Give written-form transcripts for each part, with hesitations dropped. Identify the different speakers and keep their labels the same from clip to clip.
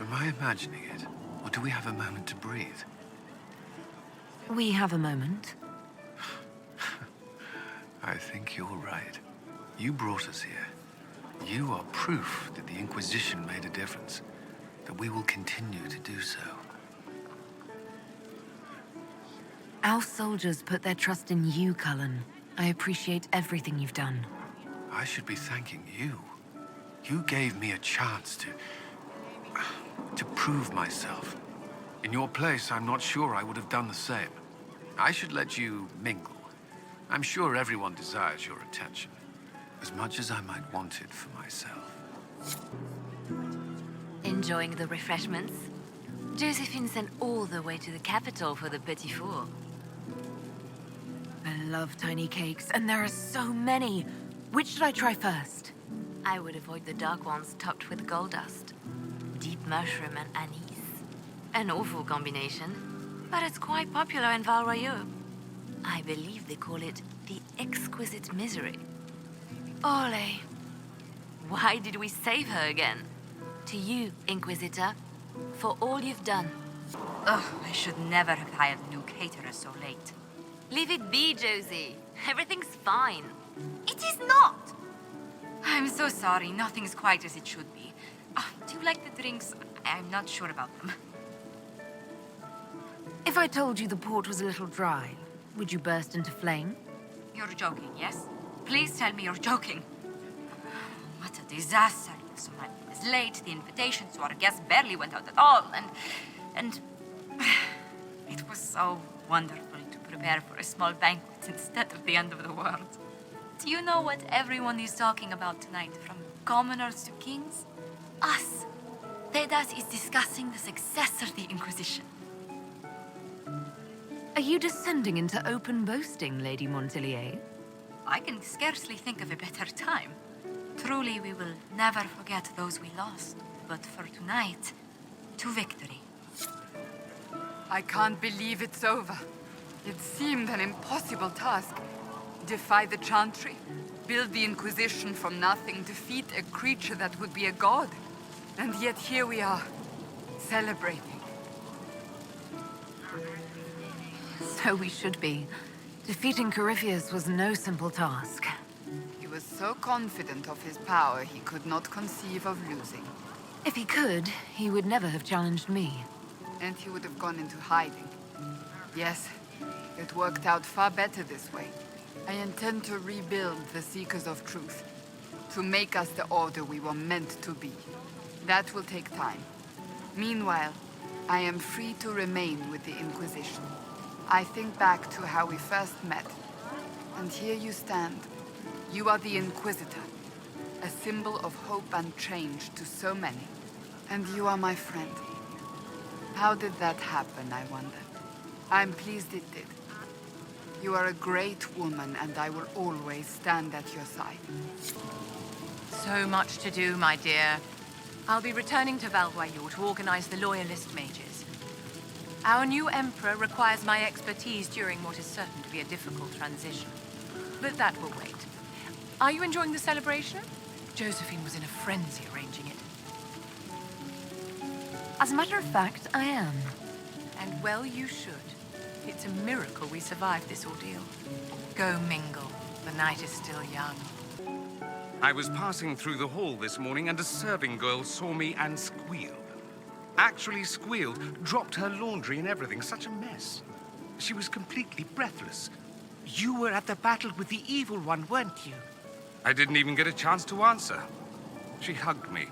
Speaker 1: Am I imagining it? Or do we have a moment to breathe?
Speaker 2: We have a moment.
Speaker 1: I think you're right. You brought us here. You are proof that the Inquisition made a difference. That we will continue to do so.
Speaker 2: Our soldiers put their trust in you, Cullen. I appreciate everything you've done.
Speaker 1: I should be thanking you. You gave me a chance to prove myself. In your place, I'm not sure I would have done the same. I should let you mingle. I'm sure everyone desires your attention, as much as I might want it for myself.
Speaker 2: Enjoying the refreshments? Josephine sent all the way to the capital for the petit four. I love tiny cakes, and there are so many. Which should I try first? I would avoid the dark ones topped with gold dust. Deep mushroom and anise. An awful combination, but it's quite popular in Val Royeaux. I believe they call it the exquisite misery. Ole. Why did we save her again? To you, Inquisitor, for all you've done.
Speaker 3: Ugh, I should never have hired new caterers so late.
Speaker 2: Leave it be, Josie. Everything's fine.
Speaker 3: It is not! I'm so sorry, nothing's quite as it should be. Do you like the drinks? I'm not sure about them.
Speaker 2: If I told you the port was a little dry, would you burst into flame?
Speaker 3: You're joking, yes? Please tell me you're joking. What a disaster. So much was late, the invitation to our guests barely went out at all, and it was so wonderful to prepare for a small banquet instead of the end of the world. Do you know what everyone is talking about tonight, from commoners to kings? Us. Tedas is discussing the success of the Inquisition.
Speaker 2: Are you descending into open boasting, Lady Montelier?
Speaker 3: I can scarcely think of a better time. Truly, we will never forget those we lost. But for tonight, to victory.
Speaker 4: I can't believe it's over. It seemed an impossible task. Defy the Chantry, build the Inquisition from nothing, defeat a creature that would be a god. And yet here we are, celebrating.
Speaker 2: So we should be. Defeating Corypheus was no simple task.
Speaker 4: He was so confident of his power, he could not conceive of losing.
Speaker 2: If he could, he would never have challenged me.
Speaker 4: And he would have gone into hiding. Yes, it worked out far better this way. I intend to rebuild the Seekers of Truth, to make us the order we were meant to be. That will take time. Meanwhile, I am free to remain with the Inquisition. I think back to how we first met, and here you stand. You are the Inquisitor, a symbol of hope and change to so many. And you are my friend. How did that happen, I wonder? I'm pleased it did. You are a great woman, and I will always stand at your side.
Speaker 5: So much to do, my dear. I'll be returning to Val Royeaux to organize the Loyalist mages. Our new Emperor requires my expertise during what is certain to be a difficult transition. But that will wait. Are you enjoying the celebration? Josephine was in a frenzy arranging it.
Speaker 2: As a matter of fact, I am.
Speaker 5: And well, you should. It's a miracle we survived this ordeal. Go mingle. The night is still young.
Speaker 6: I was passing through the hall this morning and a serving girl saw me and squealed. Actually squealed, dropped her laundry and everything. Such a mess. She was completely breathless. You were at the battle with the evil one, weren't you? I didn't even get a chance to answer. She hugged me.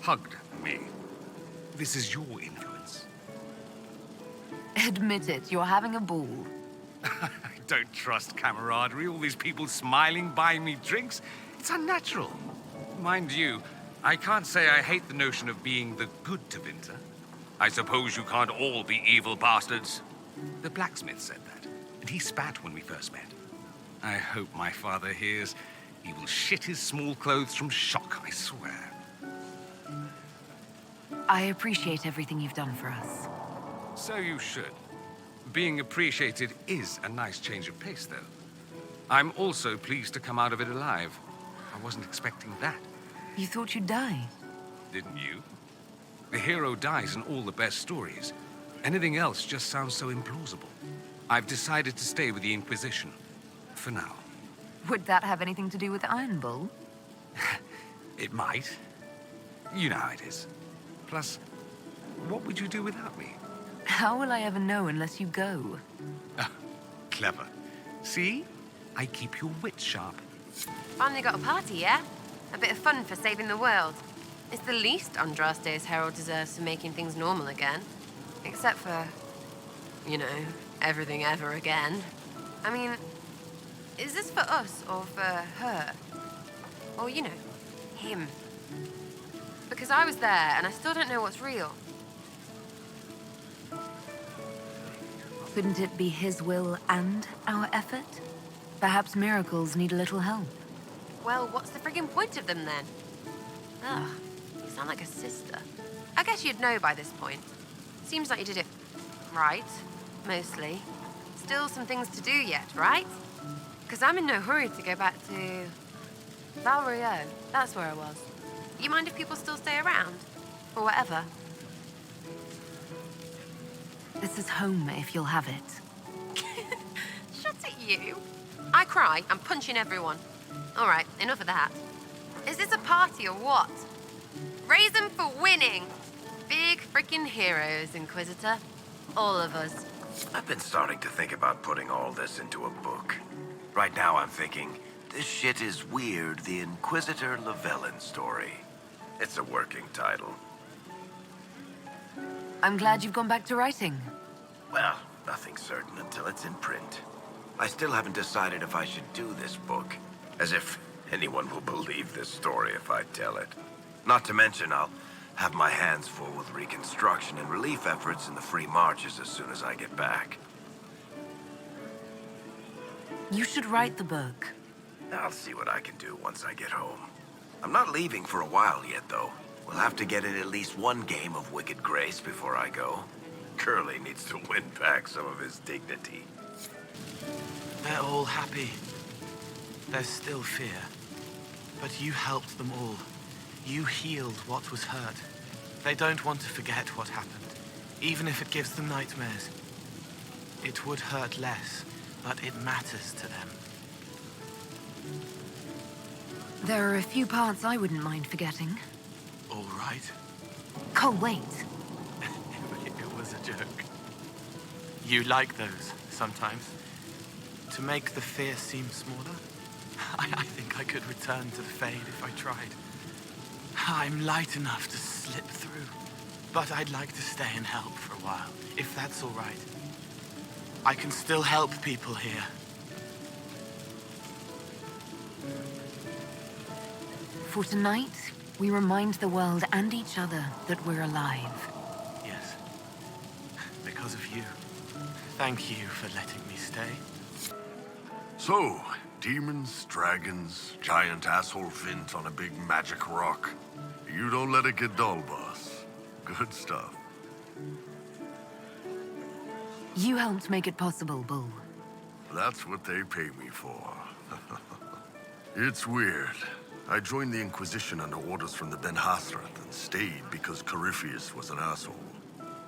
Speaker 6: Hugged me. This is your influence.
Speaker 2: Admit it, you're having a ball.
Speaker 6: I don't trust camaraderie, all these people smiling, buying me drinks. It's unnatural. Mind you, I can't say I hate the notion of being the good Tevinter. I suppose you can't all be evil bastards. The blacksmith said that, and he spat when we first met. I hope my father hears. He will shit his small clothes from shock, I swear.
Speaker 2: I appreciate everything you've done for us.
Speaker 6: So you should. Being appreciated is a nice change of pace, though. I'm also pleased to come out of it alive. I wasn't expecting that.
Speaker 2: You thought you'd die?
Speaker 6: Didn't you? The hero dies in all the best stories. Anything else just sounds so implausible. I've decided to stay with the Inquisition. For now.
Speaker 2: Would that have anything to do with Iron Bull?
Speaker 6: It might. You know how it is. Plus, what would you do without me?
Speaker 2: How will I ever know unless you go?
Speaker 6: Clever. See? I keep your wits sharp.
Speaker 7: Finally got a party, yeah? A bit of fun for saving the world. It's the least Andraste's herald deserves for making things normal again. Except for, you know, everything ever again. I mean, is this for us or for her? Or, you know, him? Because I was there and I still don't know what's real.
Speaker 2: Couldn't it be his will and our effort? Perhaps miracles need a little help.
Speaker 7: Well, what's the friggin' point of them then? Ugh, you sound like a sister. I guess you'd know by this point. Seems like you did it right, mostly. Still some things to do yet, right? Because I'm in no hurry to go back to... Valrio, that's where I was. You mind if people still stay around? Or whatever?
Speaker 2: This is home if you'll have it.
Speaker 7: Shut it, you. I cry, I'm punching everyone. All right, enough of that. Is this a party or what? Raise them for winning. Big freaking heroes, Inquisitor. All of us.
Speaker 8: I've been starting to think about putting all this into a book. Right now I'm thinking, this shit is weird, the Inquisitor Llewellyn story. It's a working title.
Speaker 2: I'm glad you've gone back to writing.
Speaker 8: Well, nothing's certain until it's in print. I still haven't decided if I should do this book. As if anyone will believe this story if I tell it. Not to mention, I'll have my hands full with reconstruction and relief efforts in the free marches as soon as I get back.
Speaker 2: You should write the book.
Speaker 8: I'll see what I can do once I get home. I'm not leaving for a while yet, though. We'll have to get in at least one game of Wicked Grace before I go. Curly needs to win back some of his dignity.
Speaker 9: They're all happy. There's still fear. But you helped them all. You healed what was hurt. They don't want to forget what happened, even if it gives them nightmares. It would hurt less, but it matters to them.
Speaker 2: There are a few parts I wouldn't mind forgetting.
Speaker 9: All right.
Speaker 2: Cole, wait.
Speaker 9: It was a joke. You like those, sometimes. To make the fear seem smaller? I think I could return to the Fade if I tried. I'm light enough to slip through. But I'd like to stay and help for a while, if that's all right. I can still help people here.
Speaker 2: For tonight, we remind the world and each other that we're alive.
Speaker 9: Yes. Because of you. Thank you for letting me stay.
Speaker 10: So, demons, dragons, giant asshole Vint on a big magic rock. You don't let it get dull, boss. Good stuff.
Speaker 2: You helped make it possible, Bull.
Speaker 10: That's what they pay me for. It's weird. I joined the Inquisition under orders from the Ben Hasrat and stayed because Corypheus was an asshole.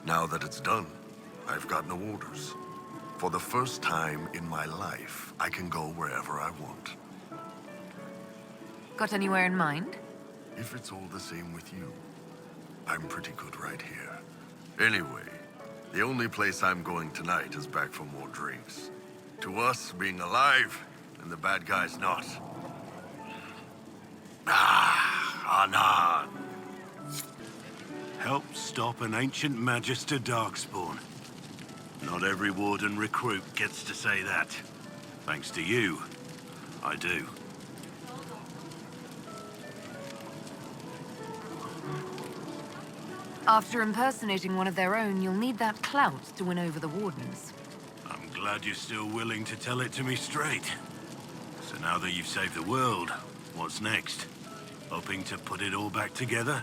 Speaker 10: Now that it's done, I've got no orders. For the first time in my life, I can go wherever I want.
Speaker 2: Got anywhere in mind?
Speaker 10: If it's all the same with you, I'm pretty good right here. Anyway, the only place I'm going tonight is back for more drinks. To us, being alive, and the bad guys not. Anan.
Speaker 11: Help stop an ancient Magister Darkspawn. Not every Warden recruit gets to say that. Thanks to you, I do.
Speaker 2: After impersonating one of their own, you'll need that clout to win over the Wardens.
Speaker 11: I'm glad you're still willing to tell it to me straight. So now that you've saved the world, what's next? Hoping to put it all back together?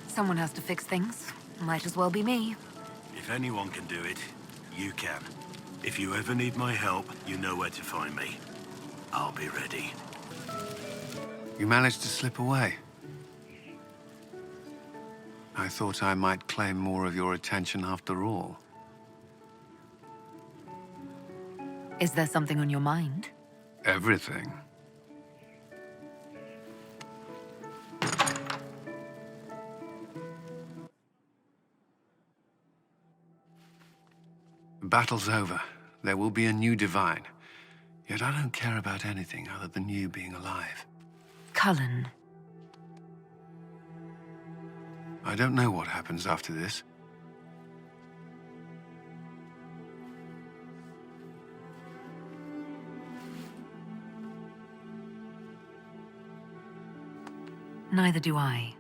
Speaker 2: Someone has to fix things. Might as well be me.
Speaker 11: If anyone can do it, you can. If you ever need my help, you know where to find me. I'll be ready.
Speaker 1: You managed to slip away. I thought I might claim more of your attention after all.
Speaker 2: Is there something on your mind?
Speaker 1: Everything. The battle's over. There will be a new divine. Yet I don't care about anything other than you being alive.
Speaker 2: Cullen.
Speaker 1: I don't know what happens after this.
Speaker 2: Neither do I.